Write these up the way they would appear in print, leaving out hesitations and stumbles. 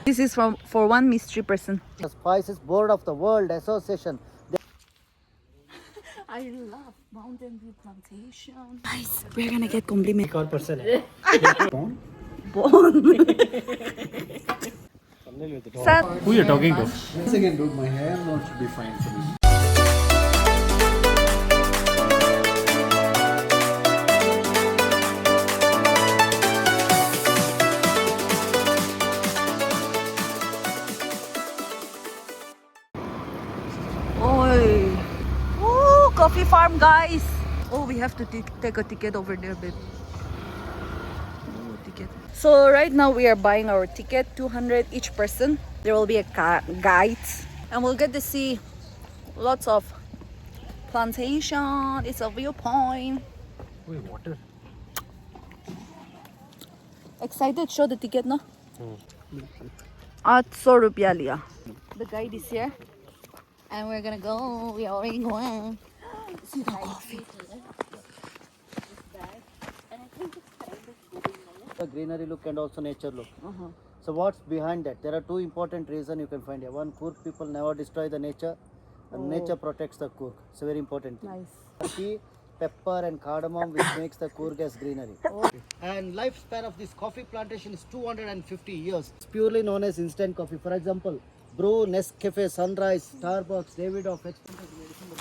This is for one mystery person. The Spices Board of the World Association. I love Mountain View Plantation. Guys, we're gonna get compliment. Call person. Who you talking to? Once again, dude, my hair not should be fine for this. Oi! Oh, coffee farm, guys! Oh, we have to take a ticket over there, babe. Oh, ticket. So right now we are buying our ticket, 200 each person. There will be a guide, and we'll get to see lots of plantation. It's a viewpoint. Wait, water. Excited? Show the ticket, no? 800 rupiah liya. The guide is here. And we're gonna go. We are already going. See the coffee. The greenery look and also nature look. So what's behind that? There are two important reasons you can find here. One, Coorg people never destroy the nature, and nature protects the Coorg. It's a very important thing. Nice. Tea, pepper and cardamom, which makes the Coorg as greenery. And lifespan of this coffee plantation is 250 years. It's purely known as instant coffee. For example, Brew, Nescafe, Sunrise, Starbucks, Davidoff, expensive medicine.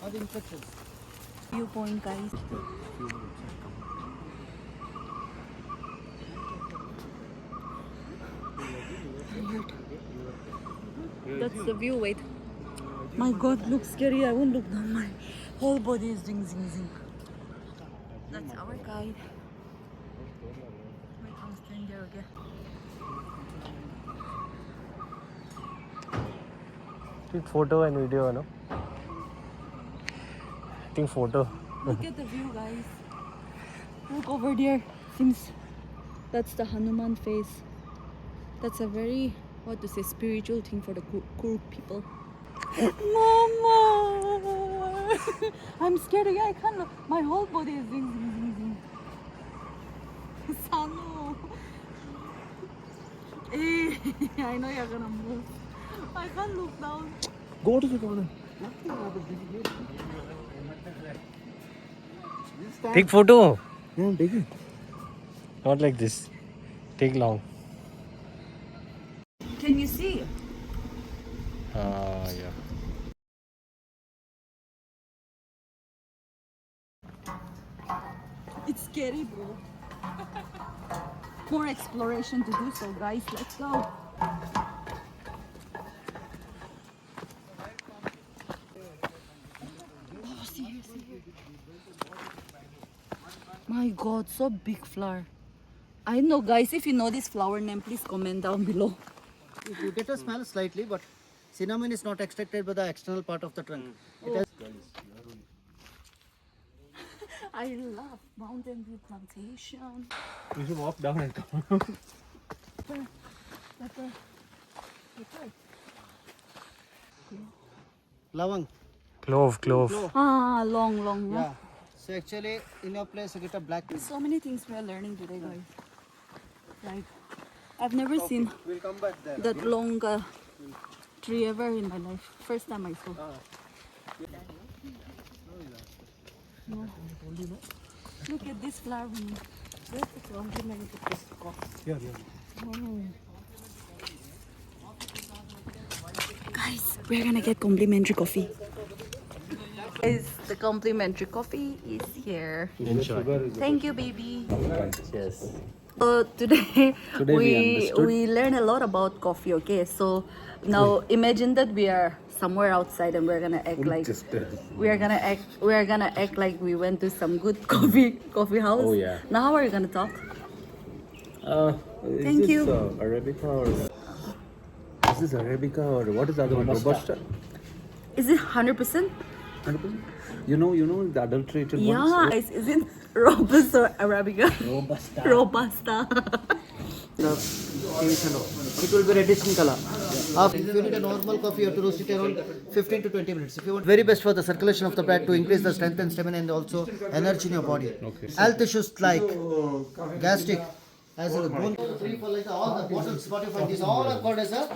All the infections. Viewpoint, guys. That's the view. Wait. My God, looks scary. I won't look down. My whole body is zing zing zing. That's our guide. Wait, I'm staying there again. Take photo and video, no? I think photo. Look at the view, guys. Look over there. Seems that's the Hanuman face. That's a very, what to say, spiritual thing for the Coorg people. Mama! I'm scared again. I can't look. My whole body is zing zing zing zing. Sanu! Hey, I know you're gonna move. I can't look down. Go to the corner. Take photo. Yeah, I'm taking. Not like this. Take long. Can you see? Yeah. It's scary, bro. More exploration to do so, guys. Let's go. Oh, see here, see here. My God, so big flower. I know, guys. If you know this flower name, please comment down below. You get a smell slightly, but cinnamon is not extracted by the external part of the trunk. It has I love Mountain View Plantation. You should walk down and come. Pepper. lavang. Clove. Ah, long. No? Yeah. So actually, in your place, you get a black. So many things we are learning today, guys. Like, I've never seen We'll come back there. that long tree ever in my life. First time I saw. No. Look at this flower. That's the compliment of this coffee. Guys, we're gonna get complimentary coffee. Guys, the complimentary coffee is here. Enjoy. Thank you, baby. Yes. So today we we learn a lot about coffee. Okay, so now imagine that we are somewhere outside and we're gonna act like we're gonna act like we went to some good coffee house. Oh, yeah. Now how are you gonna talk? Thank you. Arabica or is this Arabica or what is the other one? Robusta. Is it 100%? 100%? You know the adulterated ones. Yeah, is it Robusta or Arabica? Robusta. It will be reddish in color. If you need a normal coffee, you have to roast it around 15 to 20 minutes. If you want, very best for the circulation of the blood to increase the strength and stamina and also energy in your body. Okay. Health issues like gastric, As a bone, 3 for like all the bottles, what you find, these all are called as a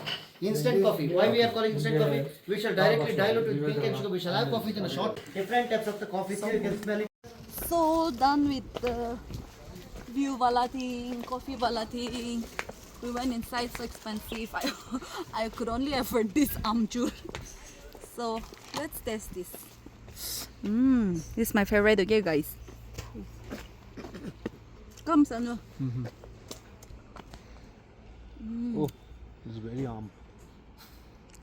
instant coffee. Why we are calling instant coffee? We shall directly dilute with milk and sugar. We shall have coffee in a shot. Different types of the coffee. So you can smell it. So done with the view wala thing, coffee wala thing. We went inside, so expensive. I could only afford this amchur. So let's test this. This is my favorite, okay guys? Come Sanu. Oh, it's very arm.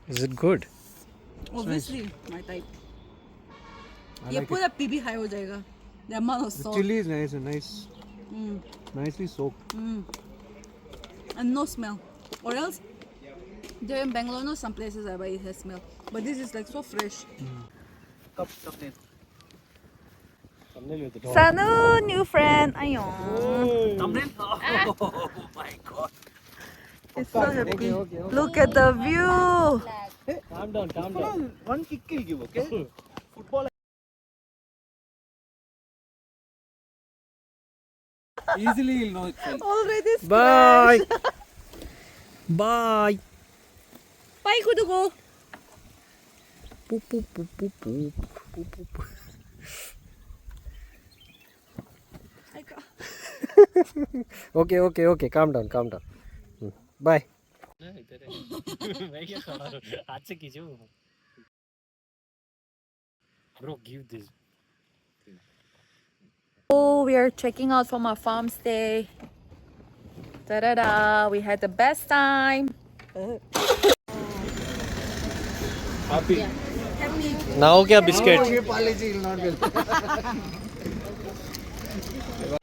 Is it good? Obviously, my type. I ये like पूरा PB high हो जाएगा. The amount of The salt. chili is nice and nicely soaked. And no smell. Or else, there in Bangalore, no, some places I buy it has smell. But this is like so fresh. Cup thumbnail. Thumbnail with the dog. Sanu, new friend. Ayun. Thumbnail? Oh my god. It's so happy. Look at the view. Calm down, calm down. One kick will give, okay? Football. Easily you'll know itself. Already Bye. splash. Bye. Bye, Kudugo. Poop, poop, poop, poop, poop. Poop, poop, poop. Okay. Calm down. Bye. Bro, give this. Oh, we are checking out from our farm stay. Da-da-da. We had the best time. Happy. Now क्या biscuit?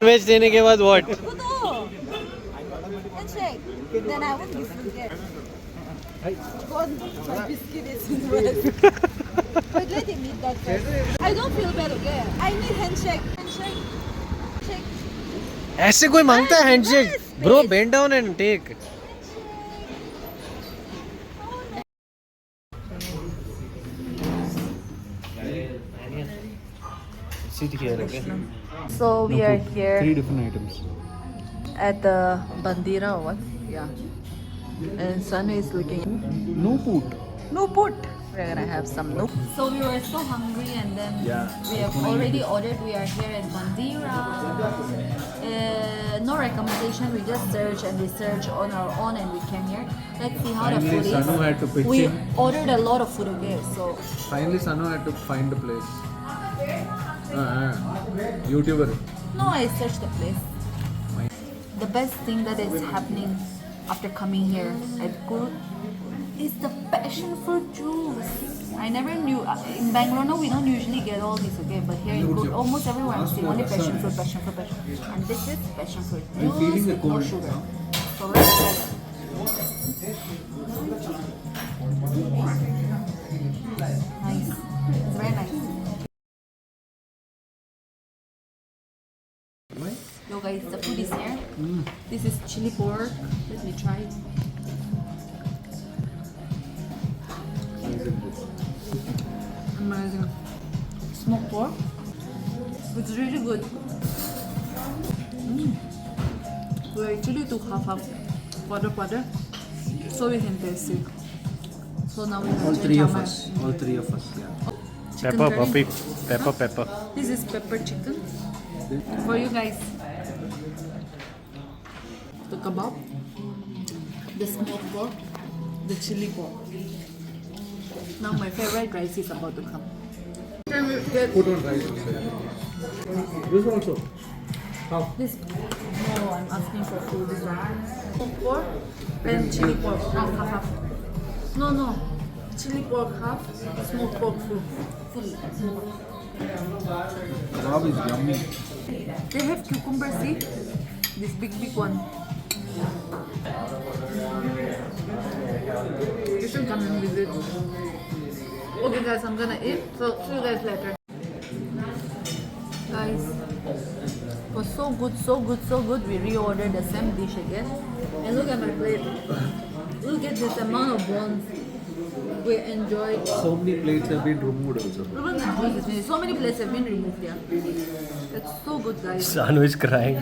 Veg देने के बाद what? Kudu. Handshake. Then I won't give you again. God, my biscuit is in worse. But let him eat that first. I don't feel bad, okay? I need handshake. Handshake. Handshake. ऐसे कोई मांगता है handshake? Bro, bend down and take. Sit here, okay? So we are here 3 different items. at the Bandira or what? Yeah. And Sanu is looking. No food. No put. We're gonna have some no. So we were so hungry and then we have already ordered. We are here at Bandira. No recommendation. We just searched and researched on our own and we came here. Let's see how Finally, the food Sanu is. had to pitch We in. ordered a lot of food, okay? So Finally, Sanu had to find the place. YouTuber. no, I searched the place. The best thing that is happening after coming here at Coorg is the passion fruit juice. I never knew. In Bangalore, no, we don't usually get all this, okay? But here in Coorg, almost everywhere I'm seeing only passion fruit. And this is passion fruit juice feeling the with no cold. sugar. So let's try it. Nice. It's very nice. Yo guys, the food is here. This is chili pork. Let me try it. Amazing. Smoked pork. It's really good. We actually took half water, so we can taste it. So now we have All to three change of our us. mind. All 3 of us. Yeah. Chicken Pepper, curry. puppy. Pepper. This is pepper chicken for you guys. The kebab, the smoked pork, the chili pork. Now my favorite rice is about to come. Can we get Put on rice also. This also. How? this? No, I'm asking for food. This one. Smoked pork and chili pork. Half. No. Chili pork half, smoked pork full. Kebab is yummy. They have cucumber, see? This big one. You should come and visit. Okay guys, I'm gonna eat. So see you guys later. Guys, it was so good. We reordered the same dish again. And look at my plate. Look at this amount of bones. We enjoyed. So many plates have been removed also. Even the juice is finished. So many plates have been removed here. It's so good, guys. Sanu is crying.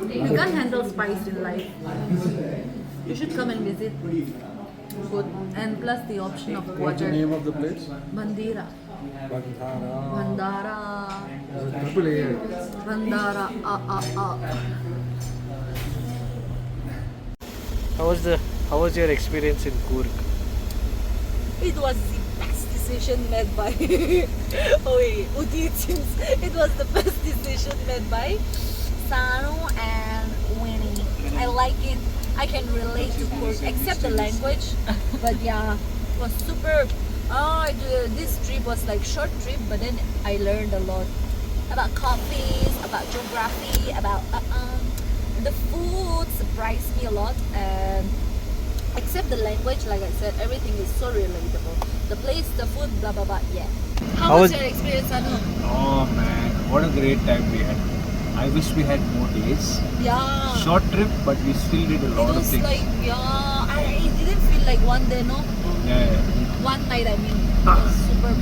You can't handle spice in life. You should come and visit. Good. And plus the option of What's the water. name of the place? Bandira. Bandhara. Bandara. Triple A. Bandara. How was your experience in Coorg? It was the best decision made by oh wait, Uti, it seems it was the best decision made by Sanu and Winnie. I like it. I can relate to Coorg, except the language. But yeah, it was super. This trip was like short trip, but then I learned a lot about coffees, about geography, about the food surprised me a lot, and except the language, like I said, everything is so relatable. The place, the food, blah blah blah. Yeah. How was your experience, Anu? Oh man, what a great time we had. I wish we had more days. Yeah. Short trip, but we still did a It lot of was things. like it didn't feel like one day, no. Yeah. One night, I mean. It was super.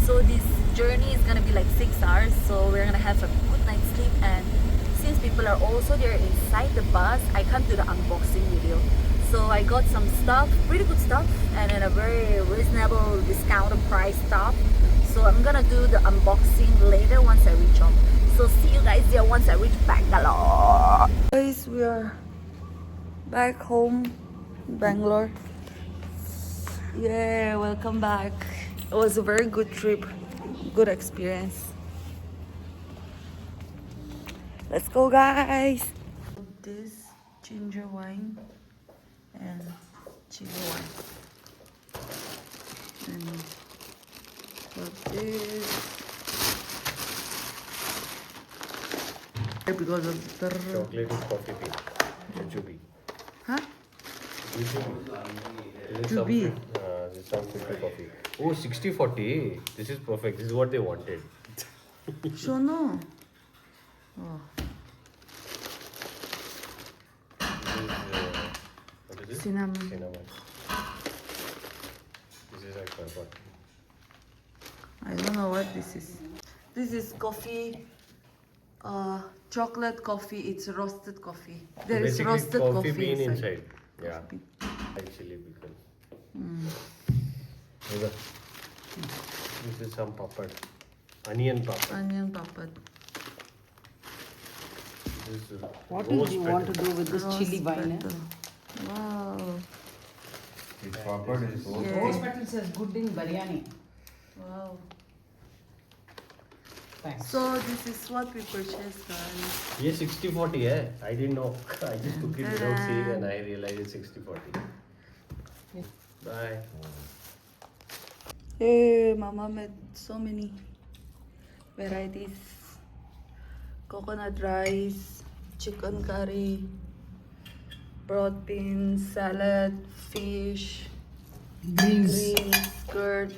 So this journey is gonna be like 6 hours. So we're gonna have a good night's sleep, and since people are also there inside the bus, I can't do the unboxing video. So I got some stuff, pretty good stuff, and at a very reasonable discounted price stuff. So I'm gonna do the unboxing later once I reach home. So see you guys there once I reach Bangalore. Guys, we are back home, Bangalore. Yeah, welcome back. It was a very good trip, good experience. Let's go, guys. This ginger wine and chili wine. And got this because of the Chocolate is coffee bean. Jujube. huh? Jujube. This is some filter coffee. Oh, 60-40. This is perfect. This is what they wanted. Shono. Oh, What is this? cinnamon. Cinnamon. This is like what? I don't know what this is. This is coffee. Chocolate coffee. It's roasted coffee. There is Basically, roasted coffee bean inside. inside. Yeah. Coffee bean. Actually, because. This is some papad. Onion papad. Onion papad. This is What do you want to do with this chili wine? Petal. Wow. This papad is so Yeah. Rose petal says good in biryani. Wow. Thanks. So this is what we purchased, guys. Yeah, 60-40, eh? I didn't know. I just took it without seeing and I realized it's 60-40. Bye. Hey, Mama made so many varieties. Coconut rice, chicken curry, broad beans, salad, fish, greens, curd.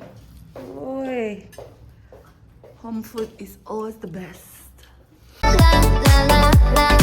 Boy, home food is always the best. la la la la